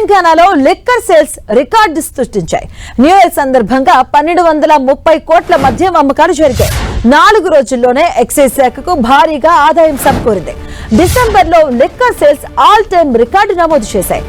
తెలంగాణలో liquor sales record సృష్టించాయి. New year సందర్భంగా 1230 కోట్ల మద్యం అమ్మకాలు జరిగాయి. 4 రోజుల్లోనే ఎక్సైజ్ శాఖకు భారీగా ఆదాయం సమకూరింది. డిసెంబర్లో liquor sales all time record నమోదు చేశాయి.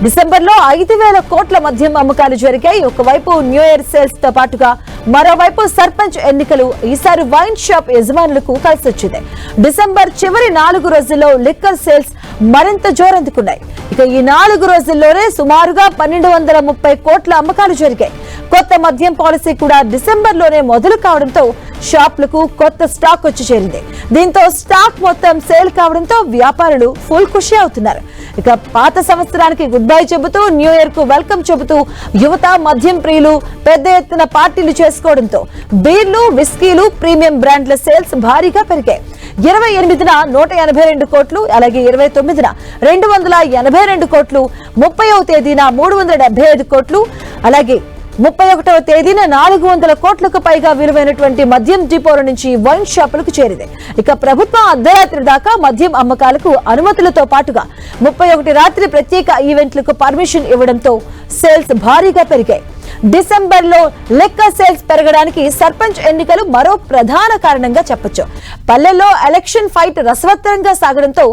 డిసెంబర్లో 5,000 కోట్ల మద్యం అమ్మకాలు జరిగాయి. ఒకవైపు న్యూ ఇయర్ సేల్స్ తో పాటుగా మరోవైపు సర్పంచ్ ఎన్నికలు ఈసారి వైన్ షాప్ యజమానులకు కలిసొచ్చింది. డిసెంబర్ చివరి 4 రోజుల్లో లిక్కర్ సేల్స్ మరింత జోరందుకున్నాయి. ఇక ఈ 4 రోజుల్లోనే సుమారుగా 1230 కోట్ల అమ్మకాలు జరిగాయి. కొత్త మద్యం పాలసీ కూడా డిసెంబర్లోనే మొదలు కావడంతో షాపులకు కొత్త స్టాక్ వచ్చి చేరింది. దీంతో స్టాక్ మొత్తం సేల్ కావడంతో వ్యాపారులు ఫుల్ ఖుషి అవుతున్నారు. ఇక పాత సంవత్సరానికి గుడ్ బై చెబుతూ న్యూ ఇయర్ కు వెల్కమ్ చెబుతూ యువత మద్యం ప్రియులు పెద్ద ఎత్తున పార్టీలు చేసుకోవడంతో బీర్లు విస్కీలు ప్రీమియం బ్రాండ్ల సేల్స్ భారీగా పెరిగాయి. 28న 182 కోట్లు, అలాగే 29న 282 కోట్లు, 30వ తేదీన 375 కోట్లు, అలాగే 31వ తేదీన 400 కోట్లకు పైగా విలువైనటువంటి మద్యం డిపోల నుంచి వైన్ షాపులకు చేరింది. ఇక ప్రభుత్వం అర్ధరాత్రి దాకా మద్యం అమ్మకాలకు అనుమతులతో పాటుగా 31 రాత్రి ప్రత్యేక ఈవెంట్లకు పర్మిషన్ ఇవ్వడంతో సేల్స్ భారీగా పెరిగాయి. డిసెంబర్లో లిక్కర్ సేల్స్ పెరగడానికి సర్పంచ్ ఎన్నికలు మరో ప్రధాన కారణంగా చెప్పొచ్చు. పల్లెల్లో ఎలక్షన్ ఫైట్ రసవత్తరంగా సాగడంతో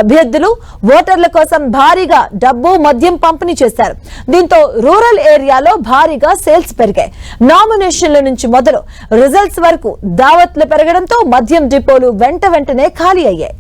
అభ్యర్థులు ఓటర్ల కోసం భారీగా డబ్బు మద్యం పంపిణీ చేశారు. దీంతో రూరల్ ఏరియాలో భారీగా సేల్స్ పెరిగాయి. నామినేషన్ల నుంచి మొదలు రిజల్ట్స్ వరకు దావత్లు పెరగడంతో మద్యం డిపోలు వెంటనే ఖాళీ అయ్యాయి.